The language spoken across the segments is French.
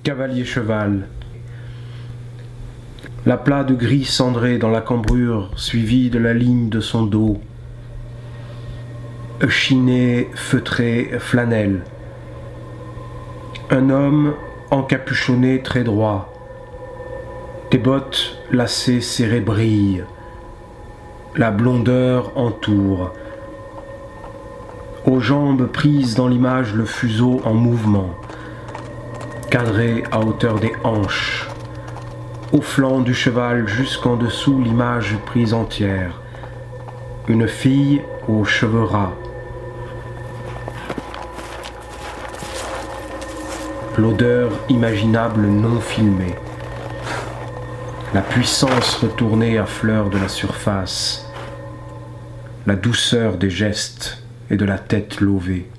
cavalier-cheval. L'aplat de gris cendré dans la cambrure, suivi de la ligne de son dos. Chiné, feutré, flanelle. Un homme encapuchonné très droit. Tes bottes lacées serrées brillent. La blondeur entoure. Aux jambes prises dans l'image le fuseau en mouvement, cadré à hauteur des hanches. Au flanc du cheval jusqu'en dessous l'image prise entière. Une fille aux cheveux ras. L'odeur imaginable non filmée. La puissance retournée à fleur de la surface. La douceur des gestes et de la tête levée.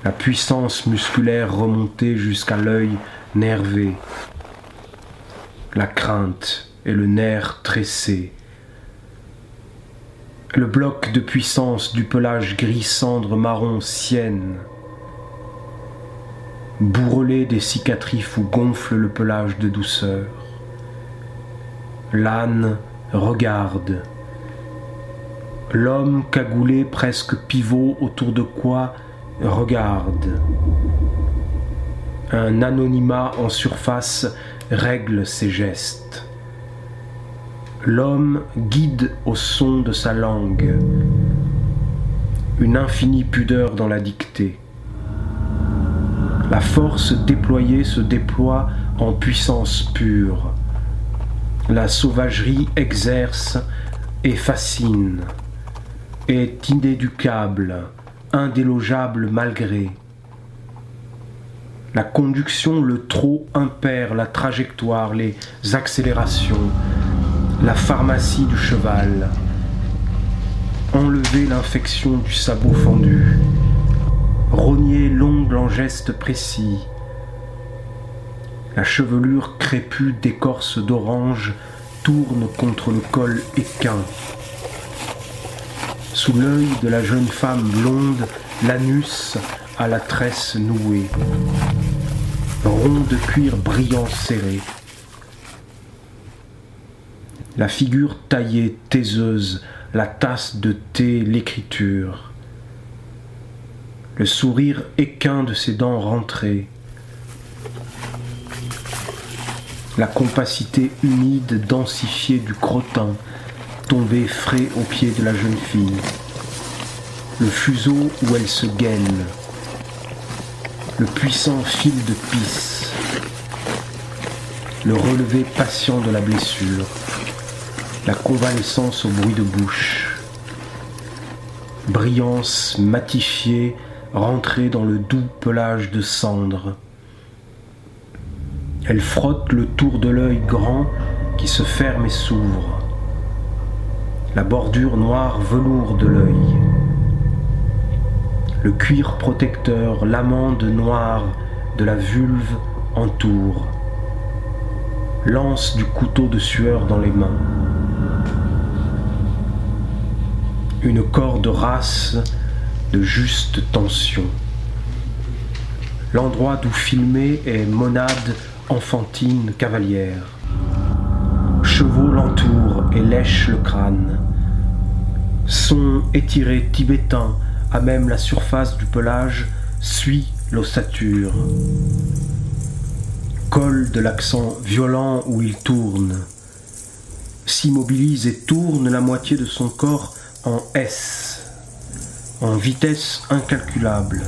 La puissance musculaire remontée jusqu'à l'œil nervé. La crainte et le nerf tressé. Le bloc de puissance du pelage gris cendre marron sienne. Bourrelé des cicatrices où gonfle le pelage de douceur. L'âne regarde. L'homme cagoulé presque pivot autour de quoi regarde. Un anonymat en surface règle ses gestes. L'homme guide au son de sa langue. Une infinie pudeur dans la dictée. La force déployée se déploie en puissance pure. La sauvagerie exerce et fascine. Est inéducable, indélogeable malgré. La conduction, le trot impère la trajectoire, les accélérations, la pharmacie du cheval. Enlever l'infection du sabot fendu. Rogner l'ongle en geste précis. La chevelure crépue d'écorce d'orange tourne contre le col équin. Sous l'œil de la jeune femme blonde, l'anus à la tresse nouée. Rond de cuir brillant serré. La figure taillée, taiseuse, la tasse de thé, l'écriture. Le sourire équin de ses dents rentrées. La compacité humide densifiée du crottin, tombé frais aux pieds de la jeune fille. Le fuseau où elle se gaine. Le puissant fil de pisse. Le relevé patient de la blessure. La convalescence au bruit de bouche. Brillance matifiée, rentrée dans le doux pelage de cendre. Elle frotte le tour de l'œil grand qui se ferme et s'ouvre. La bordure noire velours de l'œil. Le cuir protecteur, l'amande noire de la vulve entoure. Lance du couteau de sueur dans les mains. Une corde race de juste tension. L'endroit d'où filmer est monade enfantine cavalière. Chevaux l'entourent et lèchent le crâne. Son étiré tibétain à même la surface du pelage suit l'ossature. Col de l'accent violent où il tourne. S'immobilise et tourne la moitié de son corps en S, en vitesse incalculable.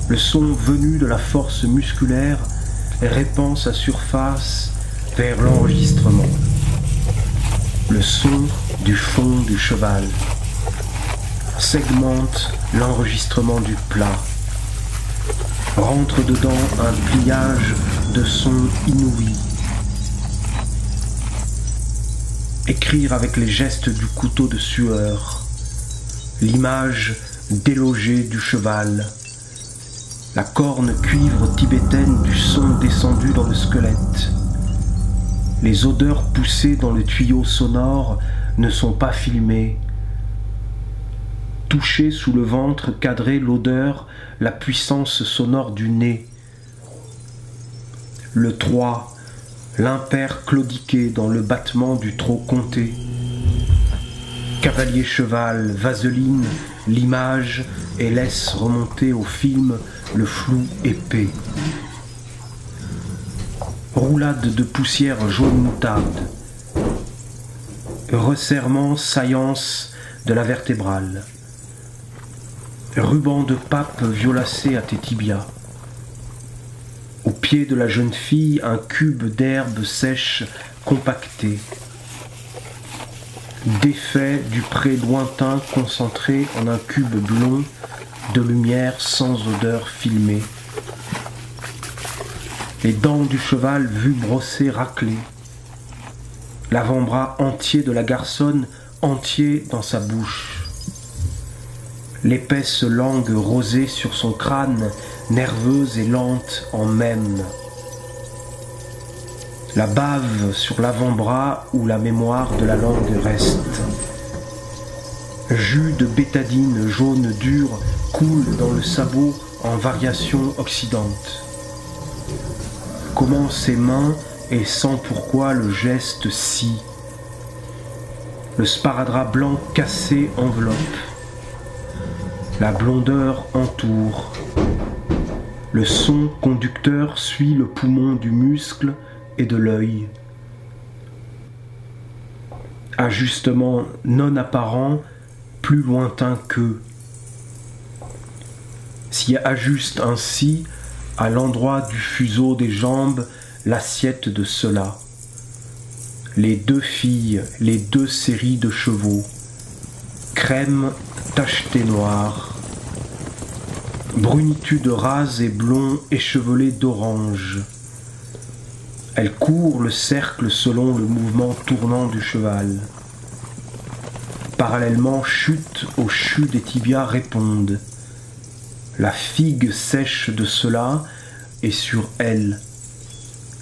Le son venu de la force musculaire répand sa surface vers l'enregistrement. Le son du fond du cheval segmente l'enregistrement du plat. Rentre dedans un pliage de sons inouïs. Écrire avec les gestes du couteau de sueur, l'image délogée du cheval, la corne cuivre tibétaine du son descendu dans le squelette. Les odeurs poussées dans le tuyau sonore ne sont pas filmées. Toucher sous le ventre, cadrer l'odeur, la puissance sonore du nez, le 3, l'impair claudiqué dans le battement du trot compté. Cavalier cheval, vaseline, l'image et laisse remonter au film le flou épais. Roulade de poussière jaune moutarde. Resserrement, saillance de la vertébrale. Ruban de pape violacé à tes tibias. Au pied de la jeune fille, un cube d'herbe sèche compacté. Défait du pré lointain concentré en un cube blond de lumière sans odeur filmée. Les dents du cheval vues brosser raclées. L'avant-bras entier de la garçonne entier dans sa bouche. L'épaisse langue rosée sur son crâne, nerveuse et lente en même. La bave sur l'avant-bras où la mémoire de la langue reste. Jus de bétadine jaune dur coule dans le sabot en variation oxydante. Comment ses mains et sans pourquoi le geste si. Le sparadrap blanc cassé enveloppe. La blondeur entoure. Le son conducteur suit le poumon du muscle et de l'œil. Ajustement non apparent, plus lointain qu'eux. S'y ajuste ainsi, à l'endroit du fuseau des jambes, l'assiette de cela. Les deux filles, les deux séries de chevaux. Crème tachetée noire. Brunitude rase et blond échevelé d'orange. Elle court le cercle selon le mouvement tournant du cheval. Parallèlement, chute au chut des tibias répondent. La figue sèche de cela est sur elle.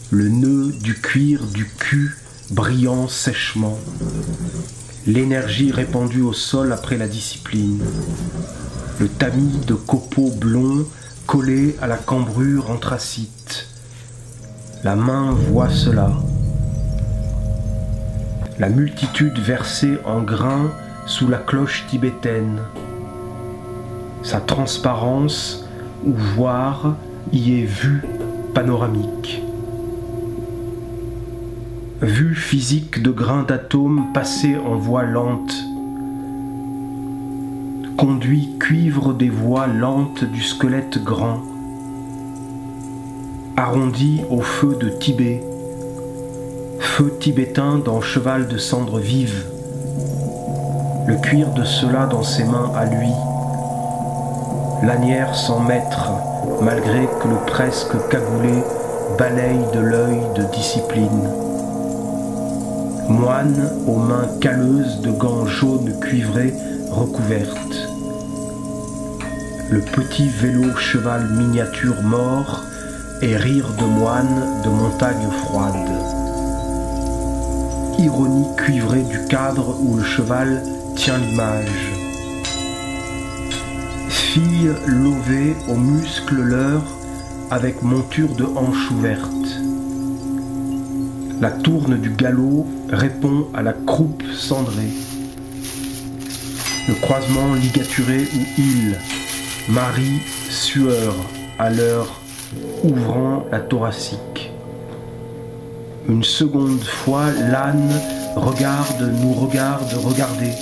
Le nœud du cuir du cul brillant sèchement. L'énergie répandue au sol après la discipline. Le tamis de copeaux blonds collé à la cambrure anthracite. La main voit cela. La multitude versée en grains sous la cloche tibétaine. Sa transparence, ou voir, y est vue panoramique. Vue physique de grains d'atomes passés en voie lente. Conduit cuivre des voies lentes du squelette grand. Arrondi au feu de Tibet. Feu tibétain dans cheval de cendre vive. Le cuir de cela dans ses mains à lui. Lanière sans maître, malgré que le presque cagoulé balaye de l'œil de discipline. Moine aux mains calleuses de gants jaunes cuivrés recouvertes. Le petit vélo cheval miniature mort et rire de moine de montagne froide. Ironie cuivrée du cadre où le cheval tient l'image. Fille lovée aux muscles leurs avec monture de hanche ouverte. La tourne du galop répond à la croupe cendrée. Le croisement ligaturé où il, Marie, sueur à l'heure, ouvrant la thoracique. Une seconde fois, l'âne regarde, nous regarde, regarder.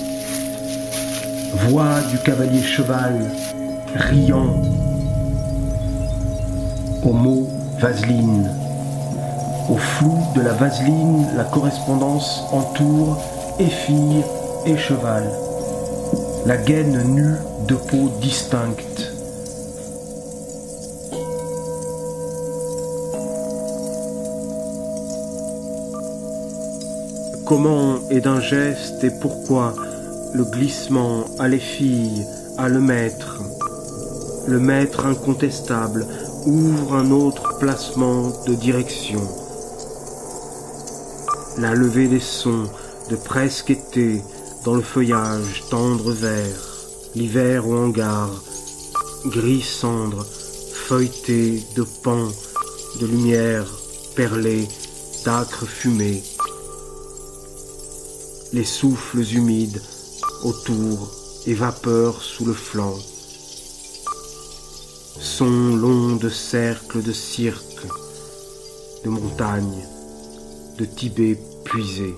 Voix du cavalier cheval, riant. Au mot vaseline. Au flou de la vaseline, la correspondance entoure et fille et cheval. La gaine nue de peau distincte. Comment et d'un geste et pourquoi le glissement à les filles, à le maître incontestable, ouvre un autre placement de direction. La levée des sons de presque été dans le feuillage tendre vert, l'hiver au hangar, gris cendre, feuilleté de pans, de lumière perlés d'âcres fumées, les souffles humides autour et vapeurs sous le flanc, sons longs de cercles de cirque, de montagnes, de Tibet puisé.